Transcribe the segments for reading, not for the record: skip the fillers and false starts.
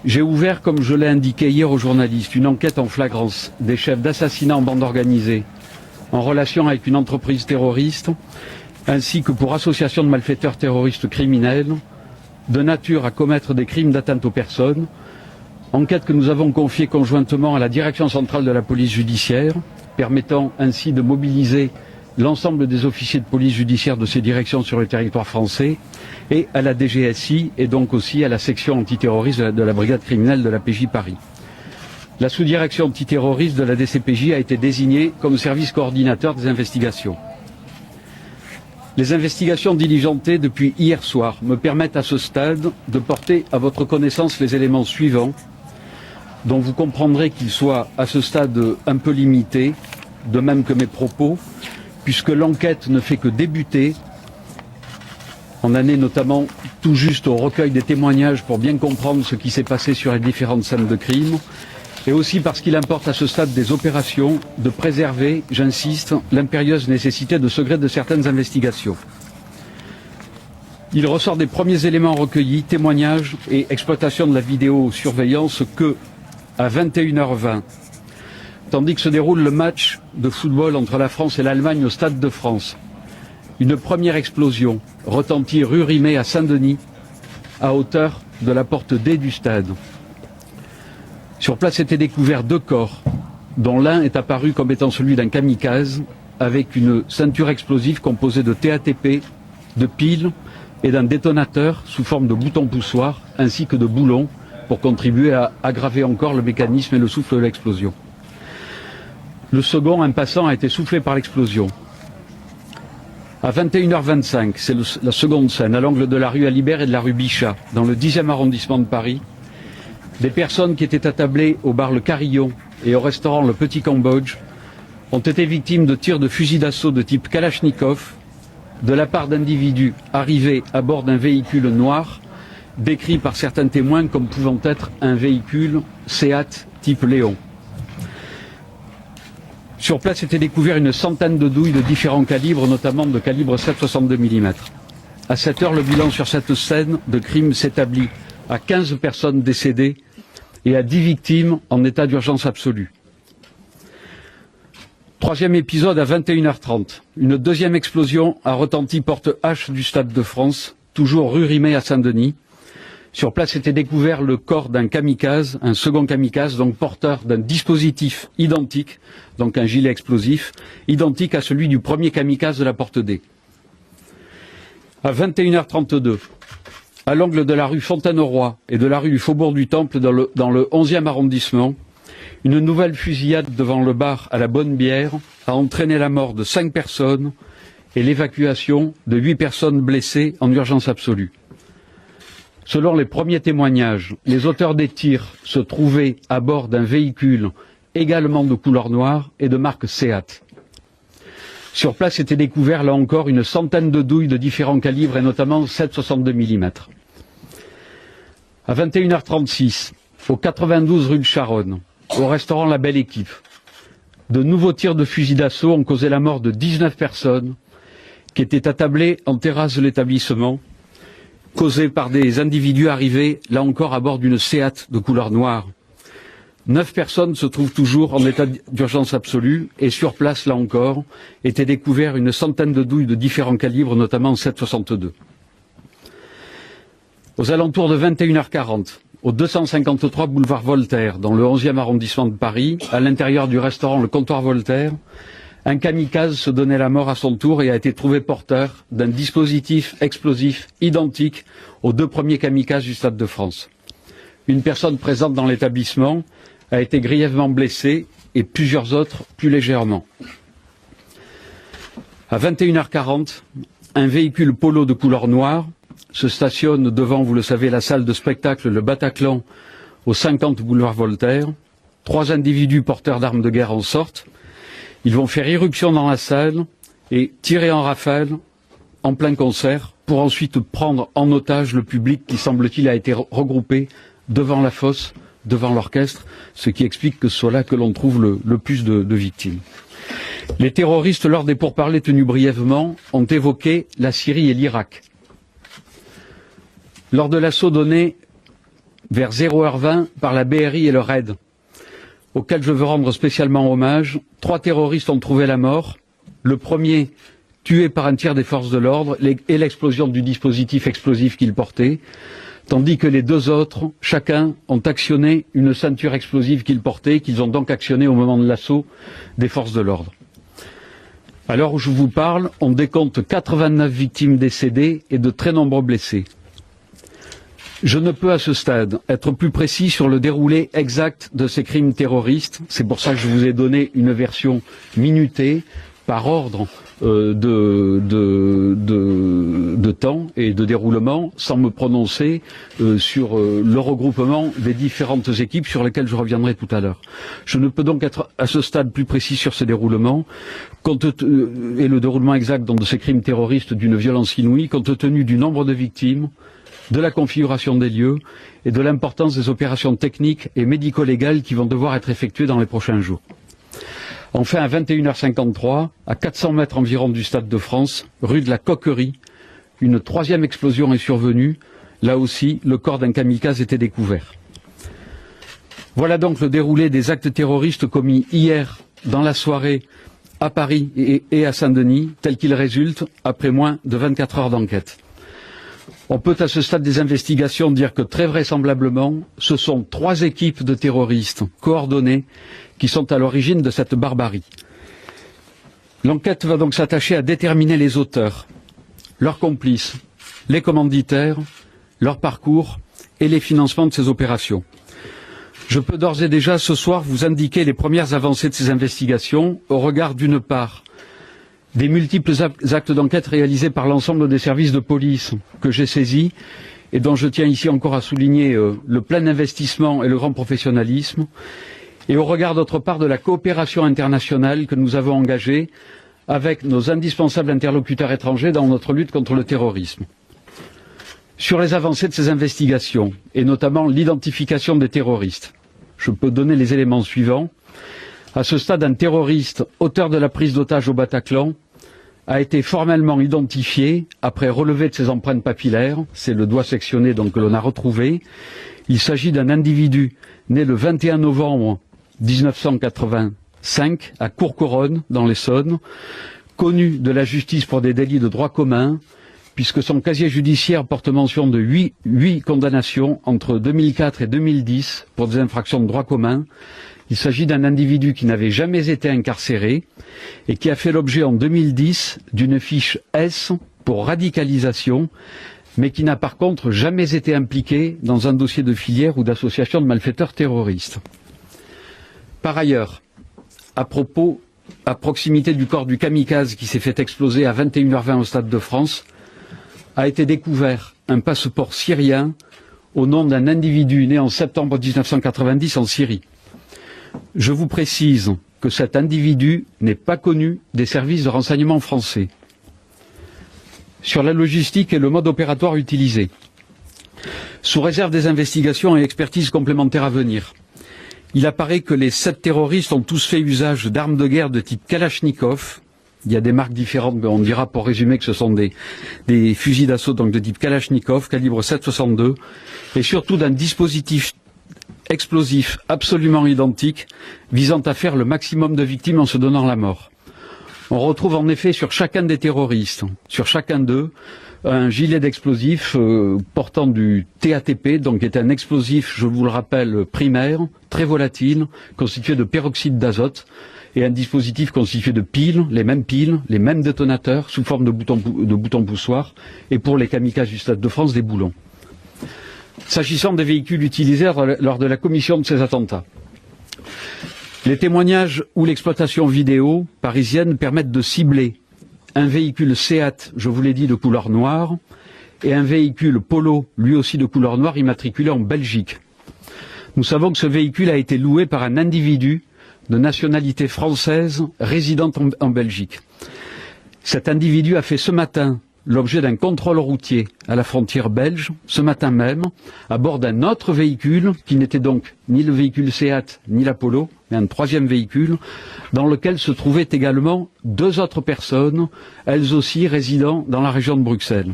J'ai ouvert, comme je l'ai indiqué hier aux journalistes, une enquête en flagrance des chefs d'assassinat en bande organisée en relation avec une entreprise terroriste, ainsi que pour association de malfaiteurs terroristes criminels de nature à commettre des crimes d'atteinte aux personnes, enquête que nous avons confiée conjointement à la Direction centrale de la police judiciaire, permettant ainsi de mobiliser l'ensemble des officiers de police judiciaire de ces directions sur le territoire français, et à la DGSI et donc aussi à la section antiterroriste de la brigade criminelle de la PJ Paris. La sous-direction antiterroriste de la DCPJ a été désignée comme service coordinateur des investigations. Les investigations diligentées depuis hier soir me permettent à ce stade de porter à votre connaissance les éléments suivants, dont vous comprendrez qu'ils soient à ce stade un peu limités, de même que mes propos, puisque l'enquête ne fait que débuter. On en est notamment tout juste au recueil des témoignages pour bien comprendre ce qui s'est passé sur les différentes scènes de crime, et aussi parce qu'il importe à ce stade des opérations de préserver, j'insiste, l'impérieuse nécessité de secret de certaines investigations. Il ressort des premiers éléments recueillis, témoignages et exploitation de la vidéosurveillance que, à 21h20, tandis que se déroule le match de football entre la France et l'Allemagne au Stade de France, une première explosion retentit rue Rimet à Saint-Denis, à hauteur de la porte D du stade. Sur place étaient découverts 2 corps, dont l'un est apparu comme étant celui d'un kamikaze, avec une ceinture explosive composée de TATP, de piles et d'un détonateur sous forme de bouton poussoir, ainsi que de boulons, pour contribuer à aggraver encore le mécanisme et le souffle de l'explosion. Le second, un passant, a été soufflé par l'explosion. À 21h25, c'est la seconde scène, à l'angle de la rue Alibert et de la rue Bichat, dans le 10e arrondissement de Paris. Des personnes qui étaient attablées au bar Le Carillon et au restaurant Le Petit Cambodge ont été victimes de tirs de fusil d'assaut de type Kalachnikov de la part d'individus arrivés à bord d'un véhicule noir, décrit par certains témoins comme pouvant être un véhicule Seat type Léon. Sur place était découvert une centaine de douilles de différents calibres, notamment de calibre 7,62 mm. À 7 heures, le bilan sur cette scène de crime s'établit à 15 personnes décédées et à 10 victimes en état d'urgence absolue. Troisième épisode à 21h30. Une deuxième explosion a retenti porte H du Stade de France, toujours rue Rimet à Saint-Denis. Sur place était découvert le corps d'un kamikaze, un second kamikaze, donc porteur d'un dispositif identique, donc un gilet explosif, identique à celui du premier kamikaze de la porte D. À 21h32, à l'angle de la rue Fontaine-au-Roi et de la rue du Faubourg du Temple dans le 11e arrondissement, une nouvelle fusillade devant le bar à la Bonne Bière a entraîné la mort de 5 personnes et l'évacuation de 8 personnes blessées en urgence absolue. Selon les premiers témoignages, les auteurs des tirs se trouvaient à bord d'un véhicule également de couleur noire et de marque Seat. Sur place était découvert là encore une centaine de douilles de différents calibres et notamment 7,62 mm. À 21h36, au 92 rue de Charonne, au restaurant La Belle Équipe, de nouveaux tirs de fusil d'assaut ont causé la mort de 19 personnes qui étaient attablées en terrasse de l'établissement, causées par des individus arrivés, là encore, à bord d'une Seat de couleur noire. 9 personnes se trouvent toujours en état d'urgence absolue et sur place, là encore, était découvert une centaine de douilles de différents calibres, notamment 7,62. Aux alentours de 21h40, au 253 boulevard Voltaire, dans le 11e arrondissement de Paris, à l'intérieur du restaurant Le Comptoir Voltaire, un kamikaze se donnait la mort à son tour et a été trouvé porteur d'un dispositif explosif identique aux 2 premiers kamikazes du Stade de France. Une personne présente dans l'établissement a été grièvement blessée et plusieurs autres plus légèrement. À 21h40, un véhicule polo de couleur noire se stationne devant, vous le savez, la salle de spectacle Le Bataclan au 50 boulevard Voltaire. 3 individus porteurs d'armes de guerre en sortent. Ils vont faire irruption dans la salle et tirer en rafale en plein concert pour ensuite prendre en otage le public qui, semble-t-il, a été regroupé devant la fosse, devant l'orchestre, ce qui explique que ce soit là que l'on trouve le plus de victimes. Les terroristes, lors des pourparlers tenus brièvement, ont évoqué la Syrie et l'Irak. Lors de l'assaut donné vers 0h20 par la BRI et le RAID, auquel je veux rendre spécialement hommage. 3 terroristes ont trouvé la mort. Le premier, tué par un tiers des forces de l'ordre et l'explosion du dispositif explosif qu'il portait, tandis que les 2 autres, chacun, ont actionné une ceinture explosive qu'ils portaient, qu'ils ont donc actionnée au moment de l'assaut des forces de l'ordre. À l'heure où je vous parle, on décompte 89 victimes décédées et de très nombreux blessés. Je ne peux à ce stade être plus précis sur le déroulé exact de ces crimes terroristes. C'est pour ça que je vous ai donné une version minutée par ordre de temps et de déroulement, sans me prononcer sur le regroupement des différentes équipes sur lesquelles je reviendrai tout à l'heure. Je ne peux donc être à ce stade plus précis sur ce déroulement et le déroulement exact de ces crimes terroristes d'une violence inouïe, compte tenu du nombre de victimes, de la configuration des lieux et de l'importance des opérations techniques et médico-légales qui vont devoir être effectuées dans les prochains jours. Enfin, à 21h53, à 400 mètres environ du Stade de France, rue de la Coquerie, une 3e explosion est survenue. Là aussi, le corps d'un kamikaze était découvert. Voilà donc le déroulé des actes terroristes commis hier dans la soirée à Paris et à Saint-Denis, tel qu'il résulte après moins de 24 heures d'enquête. On peut à ce stade des investigations dire que très vraisemblablement, ce sont 3 équipes de terroristes coordonnées qui sont à l'origine de cette barbarie. L'enquête va donc s'attacher à déterminer les auteurs, leurs complices, les commanditaires, leur parcours et les financements de ces opérations. Je peux d'ores et déjà ce soir vous indiquer les premières avancées de ces investigations au regard d'une part des multiples actes d'enquête réalisés par l'ensemble des services de police que j'ai saisis et dont je tiens ici encore à souligner le plein investissement et le grand professionnalisme, et au regard d'autre part de la coopération internationale que nous avons engagée avec nos indispensables interlocuteurs étrangers dans notre lutte contre le terrorisme. Sur les avancées de ces investigations, et notamment l'identification des terroristes, je peux donner les éléments suivants. À ce stade, un terroriste auteur de la prise d'otage au Bataclan a été formellement identifié après relevé de ses empreintes papillaires. C'est le doigt sectionné donc que l'on a retrouvé. Il s'agit d'un individu né le 21 novembre 1985 à Courcouronnes dans l'Essonne, connu de la justice pour des délits de droit commun, puisque son casier judiciaire porte mention de 8 condamnations entre 2004 et 2010 pour des infractions de droit commun. Il s'agit d'un individu qui n'avait jamais été incarcéré et qui a fait l'objet en 2010 d'une fiche S pour radicalisation, mais qui n'a par contre jamais été impliqué dans un dossier de filière ou d'association de malfaiteurs terroristes. Par ailleurs, à proximité du corps du kamikaze qui s'est fait exploser à 21h20 au Stade de France, a été découvert un passeport syrien au nom d'un individu né en septembre 1990 en Syrie. Je vous précise que cet individu n'est pas connu des services de renseignement français. Sur la logistique et le mode opératoire utilisé, sous réserve des investigations et expertises complémentaires à venir, il apparaît que les 7 terroristes ont tous fait usage d'armes de guerre de type Kalachnikov. Il y a des marques différentes, mais on dira pour résumer que ce sont des fusils d'assaut donc de type Kalachnikov, calibre 7,62, et surtout d'un dispositif explosif absolument identique, visant à faire le maximum de victimes en se donnant la mort. On retrouve en effet sur chacun des terroristes, sur chacun d'eux, un gilet d'explosifs portant du TATP, donc qui est un explosif, je vous le rappelle, primaire, très volatile, constitué de peroxyde d'azote, et un dispositif constitué de piles, les mêmes détonateurs, sous forme de boutons poussoirs, et pour les kamikazes du Stade de France, des boulons. S'agissant des véhicules utilisés lors de la commission de ces attentats, les témoignages ou l'exploitation vidéo parisienne permettent de cibler un véhicule Seat, je vous l'ai dit, de couleur noire, et un véhicule Polo, lui aussi de couleur noire, immatriculé en Belgique. Nous savons que ce véhicule a été loué par un individu de nationalité française résidant en Belgique. Cet individu a fait ce matin l'objet d'un contrôle routier à la frontière belge, ce matin même, à bord d'un autre véhicule, qui n'était donc ni le véhicule Seat ni la Polo, mais un 3e véhicule, dans lequel se trouvaient également 2 autres personnes, elles aussi résidant dans la région de Bruxelles.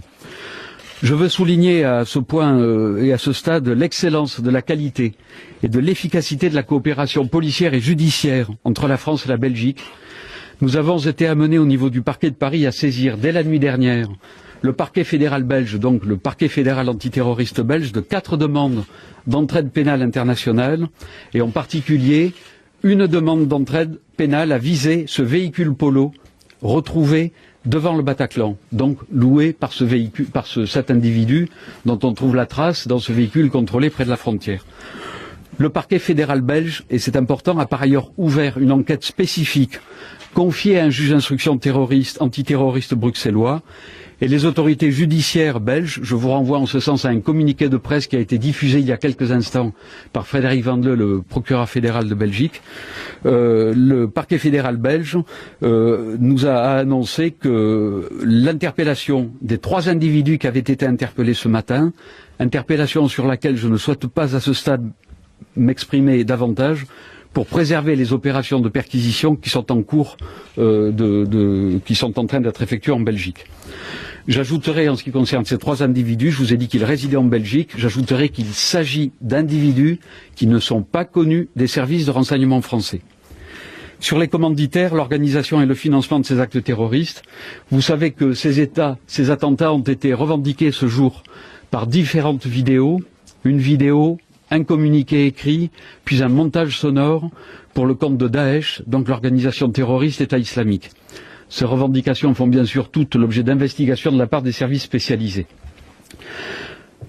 Je veux souligner à ce point et à ce stade l'excellence de la qualité et de l'efficacité de la coopération policière et judiciaire entre la France et la Belgique. Nous avons été amenés au niveau du parquet de Paris à saisir dès la nuit dernière le parquet fédéral belge, donc le parquet fédéral antiterroriste belge, de 4 demandes d'entraide pénale internationale et en particulier une demande d'entraide pénale à viser ce véhicule Polo retrouvé devant le Bataclan, donc loué par cet individu dont on trouve la trace dans ce véhicule contrôlé près de la frontière. Le parquet fédéral belge, et c'est important, a par ailleurs ouvert une enquête spécifique confiée à un juge d'instruction antiterroriste bruxellois, et les autorités judiciaires belges, je vous renvoie en ce sens à un communiqué de presse qui a été diffusé il y a quelques instants par Frédéric Vandeleu, le procureur fédéral de Belgique. Le parquet fédéral belge nous a annoncé que l'interpellation des 3 individus qui avaient été interpellés ce matin, interpellation sur laquelle je ne souhaite pas à ce stade m'exprimer davantage, pour préserver les opérations de perquisition qui sont en cours, qui sont en train d'être effectuées en Belgique. J'ajouterai, en ce qui concerne ces 3 individus, je vous ai dit qu'ils résidaient en Belgique, j'ajouterai qu'il s'agit d'individus qui ne sont pas connus des services de renseignement français. Sur les commanditaires, l'organisation et le financement de ces actes terroristes, vous savez que ces attentats ont été revendiqués ce jour par différentes vidéos, une vidéo, un communiqué écrit, puis un montage sonore pour le compte de Daesh, donc l'organisation terroriste État islamique. Ces revendications font bien sûr toutes l'objet d'investigations de la part des services spécialisés.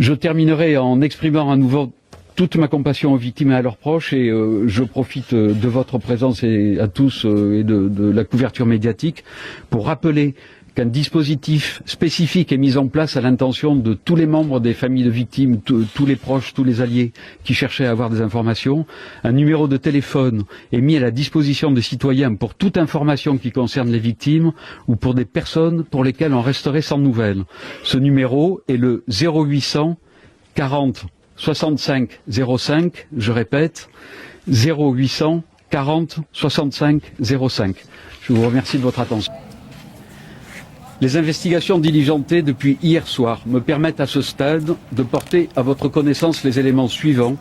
Je terminerai en exprimant à nouveau toute ma compassion aux victimes et à leurs proches, et je profite de votre présence et à tous et de la couverture médiatique pour rappeler qu'un dispositif spécifique est mis en place à l'intention de tous les membres des familles de victimes, tous les proches, tous les alliés qui cherchaient à avoir des informations. Un numéro de téléphone est mis à la disposition des citoyens pour toute information qui concerne les victimes ou pour des personnes pour lesquelles on resterait sans nouvelles. Ce numéro est le 0800 40 65 05, je répète, 0800 40 65 05. Je vous remercie de votre attention. Les investigations diligentées depuis hier soir me permettent à ce stade de porter à votre connaissance les éléments suivants,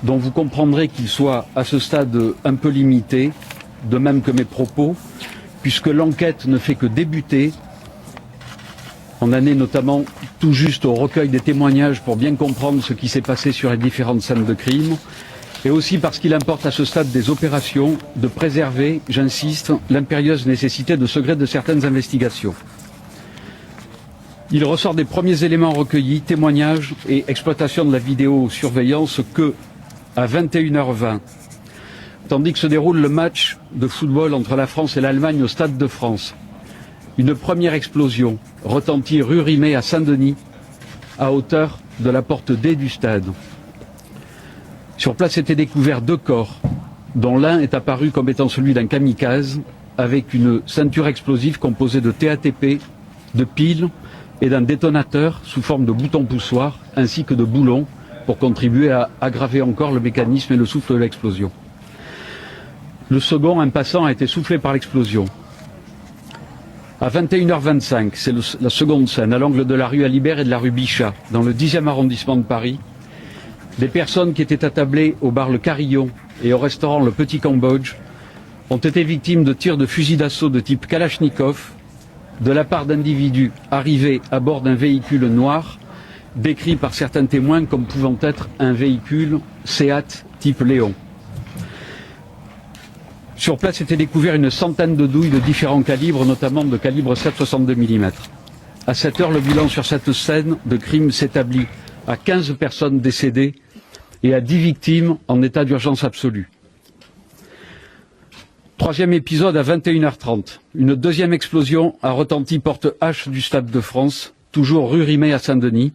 dont vous comprendrez qu'ils soient à ce stade un peu limités, de même que mes propos, puisque l'enquête ne fait que débuter. On en est notamment tout juste au recueil des témoignages pour bien comprendre ce qui s'est passé sur les différentes scènes de crime, et aussi parce qu'il importe à ce stade des opérations de préserver, j'insiste, l'impérieuse nécessité de secret de certaines investigations. Il ressort des premiers éléments recueillis, témoignages et exploitation de la vidéosurveillance que, à 21h20, tandis que se déroule le match de football entre la France et l'Allemagne au Stade de France, une première explosion retentit rue Rimet à Saint-Denis, à hauteur de la porte D du stade. Sur place étaient découverts 2 corps, dont l'un est apparu comme étant celui d'un kamikaze, avec une ceinture explosive composée de TATP, de piles et d'un détonateur sous forme de bouton poussoir, ainsi que de boulons, pour contribuer à aggraver encore le mécanisme et le souffle de l'explosion. Le second, un passant, a été soufflé par l'explosion. À 21h25, c'est la seconde scène, à l'angle de la rue Alibert et de la rue Bichat, dans le 10e arrondissement de Paris. Des personnes qui étaient attablées au bar Le Carillon et au restaurant Le Petit Cambodge ont été victimes de tirs de fusil d'assaut de type Kalachnikov de la part d'individus arrivés à bord d'un véhicule noir décrit par certains témoins comme pouvant être un véhicule Seat type Léon. Sur place était découvert une centaine de douilles de différents calibres, notamment de calibre 7,62 mm. À 7 heures, le bilan sur cette scène de crime s'établit à 15 personnes décédées et à 10 victimes en état d'urgence absolue. Troisième épisode à 21h30. Une deuxième explosion a retenti porte H du Stade de France, toujours rue Rimet à Saint-Denis.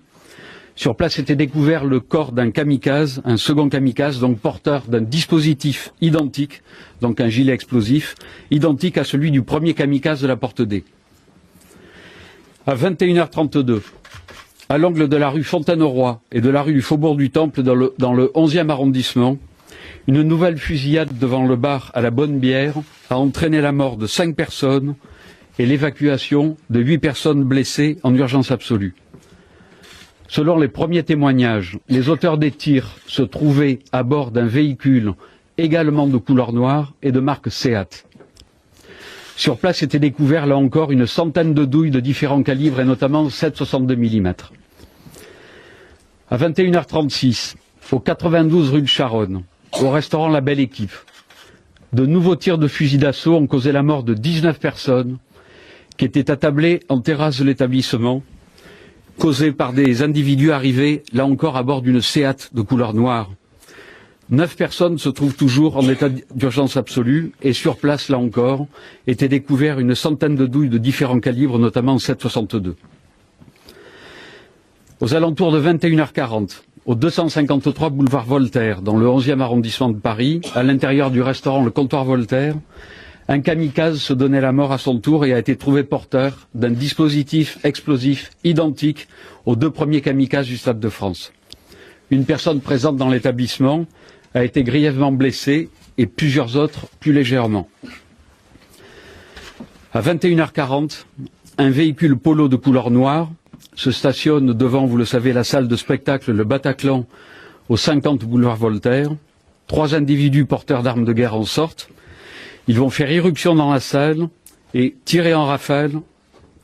Sur place était découvert le corps d'un kamikaze, un second kamikaze, donc porteur d'un dispositif identique, donc un gilet explosif, identique à celui du premier kamikaze de la porte D. À 21h32, à l'angle de la rue Fontaine-au-Roi et de la rue du Faubourg du Temple dans le 11e arrondissement, une nouvelle fusillade devant le bar à la Bonne Bière a entraîné la mort de 5 personnes et l'évacuation de 8 personnes blessées en urgence absolue. Selon les premiers témoignages, les auteurs des tirs se trouvaient à bord d'un véhicule également de couleur noire et de marque Seat. Sur place était découvert là encore une centaine de douilles de différents calibres et notamment 7,62 mm. À 21h36, au 92 rue de Charonne, au restaurant La Belle Équipe, de nouveaux tirs de fusil d'assaut ont causé la mort de 19 personnes qui étaient attablées en terrasse de l'établissement, causés par des individus arrivés là encore à bord d'une Seat de couleur noire. 9 personnes se trouvent toujours en état d'urgence absolue et sur place, là encore, était découvert une centaine de douilles de différents calibres, notamment 7,62. Aux alentours de 21h40, au 253 boulevard Voltaire, dans le 11e arrondissement de Paris, à l'intérieur du restaurant Le Comptoir Voltaire, un kamikaze se donnait la mort à son tour et a été trouvé porteur d'un dispositif explosif identique aux 2 premiers kamikazes du Stade de France. Une personne présente dans l'établissement a été grièvement blessée et plusieurs autres plus légèrement. À 21h40, un véhicule polo de couleur noire se stationne devant, vous le savez, la salle de spectacle Le Bataclan au 50 boulevard Voltaire. 3 individus porteurs d'armes de guerre en sortent. Ils vont faire irruption dans la salle et tirer en rafale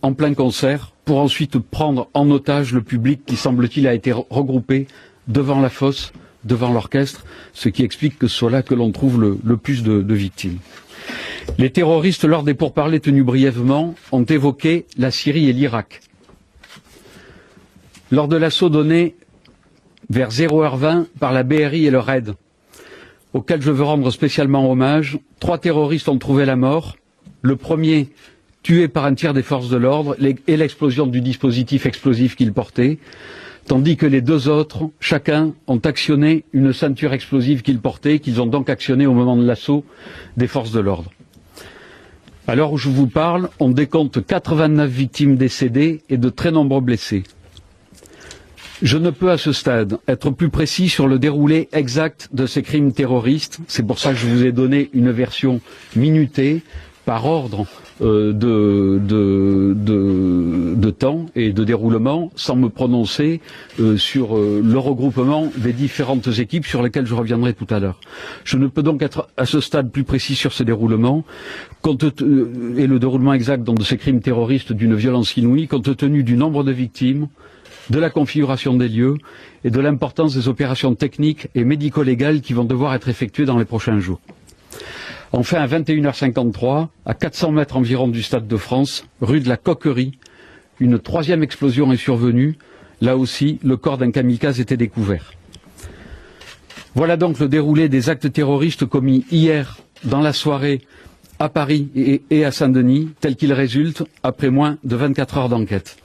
en plein concert pour ensuite prendre en otage le public qui, semble-t-il, a été regroupé devant la fosse, devant l'orchestre, ce qui explique que ce soit là que l'on trouve le plus de victimes. Les terroristes, lors des pourparlers tenus brièvement, ont évoqué la Syrie et l'Irak. Lors de l'assaut donné vers 0h20 par la BRI et le RAID, auquel je veux rendre spécialement hommage, 3 terroristes ont trouvé la mort. Le premier, tué par un tir des forces de l'ordre et l'explosion du dispositif explosif qu'il portait, tandis que les 2 autres, chacun, ont actionné une ceinture explosive qu'ils portaient, qu'ils ont donc actionné au moment de l'assaut des forces de l'ordre. À l'heure où je vous parle, on décompte 89 victimes décédées et de très nombreux blessés. Je ne peux à ce stade être plus précis sur le déroulé exact de ces crimes terroristes. C'est pour ça que je vous ai donné une version minutée par ordre de temps et de déroulement, sans me prononcer sur le regroupement des différentes équipes sur lesquelles je reviendrai tout à l'heure. Je ne peux donc être à ce stade plus précis sur ce déroulement et le déroulement exact de ces crimes terroristes d'une violence inouïe, compte tenu du nombre de victimes, de la configuration des lieux et de l'importance des opérations techniques et médico-légales qui vont devoir être effectuées dans les prochains jours. Enfin, à 21h53, à 400 mètres environ du Stade de France, rue de la Coquerie, une 3e explosion est survenue. Là aussi, le corps d'un kamikaze était découvert. Voilà donc le déroulé des actes terroristes commis hier dans la soirée à Paris et à Saint-Denis, tel qu'il résulte après moins de 24 heures d'enquête.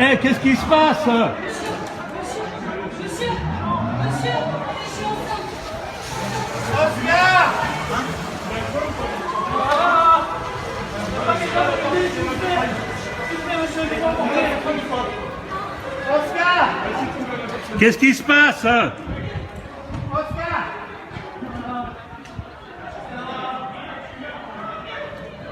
Eh, qu'est-ce qui se passe? Oscar! Qu'est-ce qui se passe?